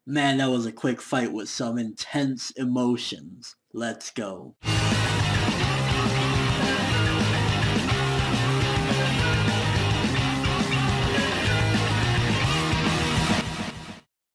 Man, that was a quick fight with some intense emotions. Let's go.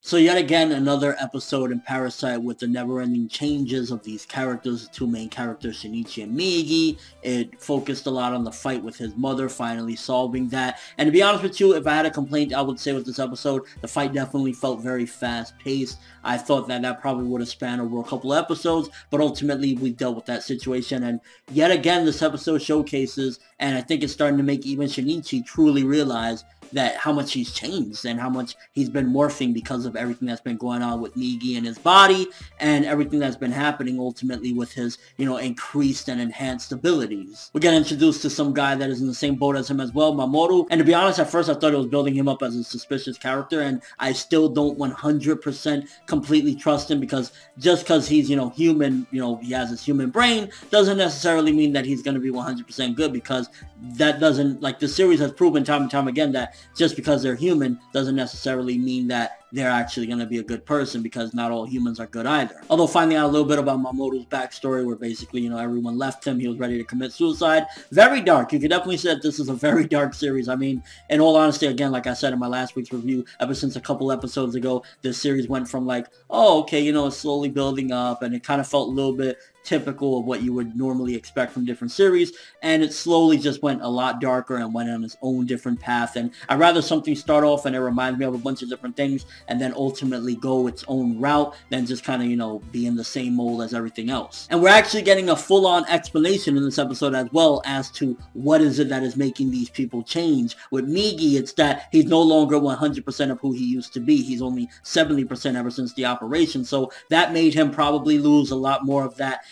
So yet again, another episode in Parasyte with the never-ending changes of these characters, the two main characters, Shinichi and Migi. It focused a lot on the fight with his mother, finally solving that. And to be honest with you, if I had a complaint, I would say with this episode, the fight definitely felt very fast-paced. I thought that probably would have spanned over a couple of episodes, but ultimately we dealt with that situation. And yet again, this episode showcases, and I think it's starting to make even Shinichi truly realize that how much he's changed and how much he's been morphing because of everything that's been going on with Migi and his body and everything that's been happening ultimately with his, increased and enhanced abilities. We get introduced to some guy that is in the same boat as him as well, Mamoru, and to be honest, at first I thought it was building him up as a suspicious character, and I still don't 100% completely trust him, because just because he's, human, he has his human brain, doesn't necessarily mean that he's going to be 100% good, because that doesn't, the series has proven time and time again that just because they're human doesn't necessarily mean that they're actually going to be a good person, because not all humans are good either. Although finding out a little bit about Mamoru's backstory, where basically, everyone left him, he was ready to commit suicide. Very dark. You could definitely say that this is a very dark series. I mean, in all honesty, again, like I said in my last week's review, ever since a couple episodes ago, this series went from oh, okay, it's slowly building up, and it kind of felt a little bit typical of what you would normally expect from different series, and it slowly just went a lot darker and went on its own different path. And I'd rather something start off and it reminds me of a bunch of different things and then ultimately go its own route than just kind of, be in the same mold as everything else. And we're actually getting a full-on explanation in this episode as well as to what is it that is making these people change. With Migi, it's that he's no longer 100% of who he used to be. He's only 70% ever since the operation, so that made him probably lose a lot more of that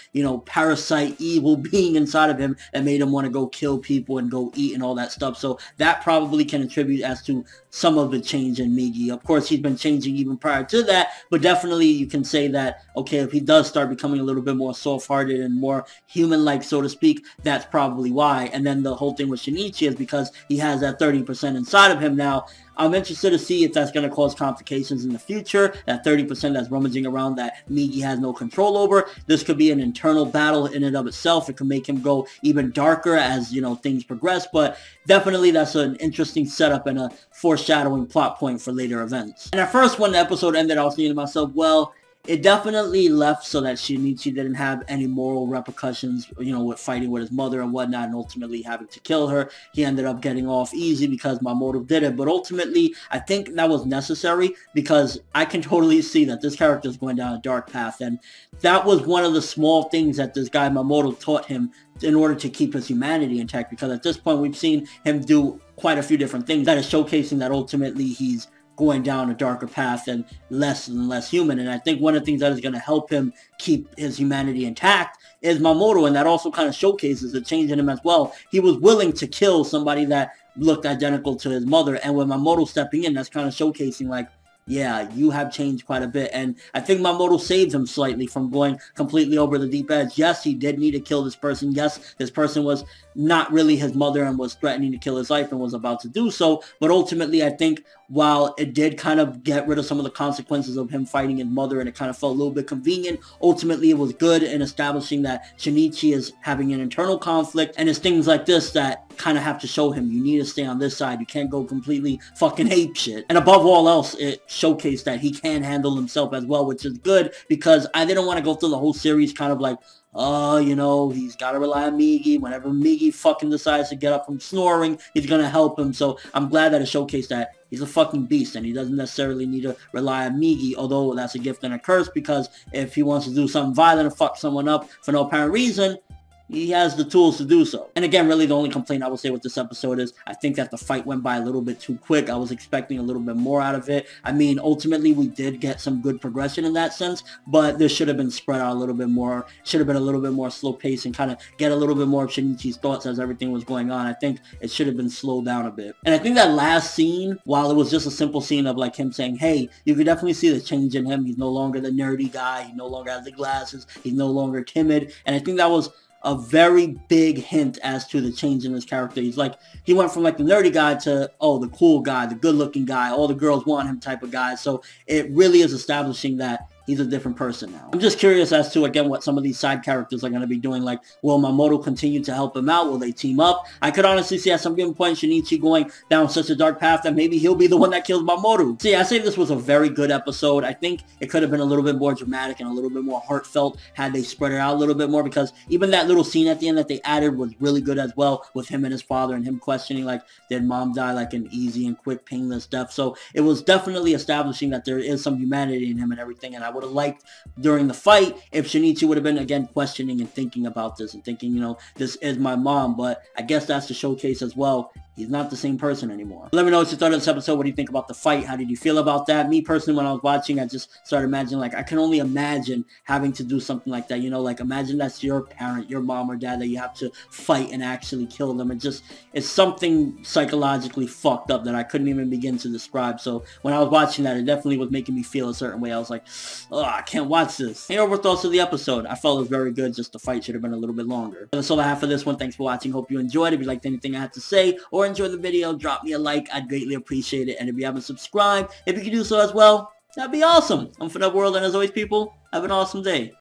parasite evil being inside of him that made him want to go kill people and go eat and all that stuff. So that probably can attribute as to some of the change in Migi. Of course, he's been changing even prior to that, but definitely you can say that, okay, if he does start becoming a little bit more soft-hearted and more human-like, so to speak, that's probably why. And then the whole thing with Shinichi is because he has that 30% inside of him now. I'm interested to see if that's going to cause complications in the future. That 30% that's rummaging around that Migi has no control over. This could be an internal battle in and of itself. It could make him go even darker as, things progress. But definitely that's an interesting setup and a foreshadowing plot point for later events. And at first, when the episode ended, I was thinking to myself, well, it definitely left so that Shinichi didn't have any moral repercussions, with fighting with his mother and whatnot, and ultimately having to kill her. He ended up getting off easy because Mamoru did it. But ultimately, I think that was necessary, because I can totally see that this character is going down a dark path. And that was one of the small things that this guy Mamoru taught him in order to keep his humanity intact. Because at this point, we've seen him do quite a few different things that is showcasing that ultimately he's going down a darker path and less human. And I think one of the things that is going to help him keep his humanity intact is Mamoru, and that also kind of showcases a change in him as well. He was willing to kill somebody that looked identical to his mother, and with Mamoru stepping in, that's kind of showcasing yeah, you have changed quite a bit. And I think Mamoru saved him slightly from going completely over the deep edge. Yes, he did need to kill this person. Yes, this person was not really his mother and was threatening to kill his life and was about to do so. But ultimately, I think while it did kind of get rid of some of the consequences of him fighting his mother, and it kind of felt a little bit convenient, ultimately it was good in establishing that Shinichi is having an internal conflict, and it's things like this that kind of have to show him you need to stay on this side. You can't go completely fucking ape shit. And above all else, it showcased that he can handle himself as well, which is good, because I didn't want to go through the whole series kind of oh, he's got to rely on Migi. Whenever Migi fucking decides to get up from snoring, he's going to help him. So I'm glad that it showcased that he's a fucking beast and he doesn't necessarily need to rely on Migi, although that's a gift and a curse, because if he wants to do something violent and fuck someone up for no apparent reason, he has the tools to do so. And again, really the only complaint I will say with this episode is I think that the fight went by a little bit too quick. I was expecting a little bit more out of it. I mean, ultimately we did get some good progression in that sense, but this should have been spread out a little bit more. Should have been a little bit more slow pace and kind of get a little bit more of Shinichi's thoughts as everything was going on. I think it should have been slowed down a bit. And I think that last scene, while it was just a simple scene of him saying, hey, you could definitely see the change in him. He's no longer the nerdy guy. He no longer has the glasses. He's no longer timid. And I think that was a very big hint as to the change in his character. He went from like the nerdy guy to, oh, the cool guy, the good looking guy, all the girls want him type of guy. So it really is establishing that he's a different person now. I'm just curious as to, again, what some of these side characters are going to be doing. Like, will Mamoru continue to help him out? Will they team up? I could honestly see at some given point Shinichi going down such a dark path that maybe he'll be the one that kills Mamoru. See, I say this was a very good episode. I think it could have been a little bit more dramatic and a little bit more heartfelt had they spread it out a little bit more, because even that little scene at the end that they added was really good as well, with him and his father and him questioning, like, did mom die like an easy and quick painless death? So it was definitely establishing that there is some humanity in him and everything, and I would have liked during the fight if Shinichi would have been, again, questioning and thinking about this and thinking, you know, this is my mom. But I guess that's the showcase as well. He's not the same person anymore. Let me know what you thought of this episode. What do you think about the fight? How did you feel about that? Me personally, when I was watching, I just started imagining, like, I can only imagine having to do something like that. You know, like, imagine that's your parent, your mom or dad, that you have to fight and actually kill them. It's something psychologically fucked up that I couldn't even begin to describe. So when I was watching that, it definitely was making me feel a certain way. I was like, oh, I can't watch this. Hey, overall thoughts of the episode. I felt it was very good. Just the fight should have been a little bit longer. That's all I have for this one. Thanks for watching. Hope you enjoyed. If you liked anything I had to say or enjoy the video, drop me a like. I'd greatly appreciate it. And if you haven't subscribed, if you could do so as well, that'd be awesome. I'm ForneverWorld, and as always, people, have an awesome day.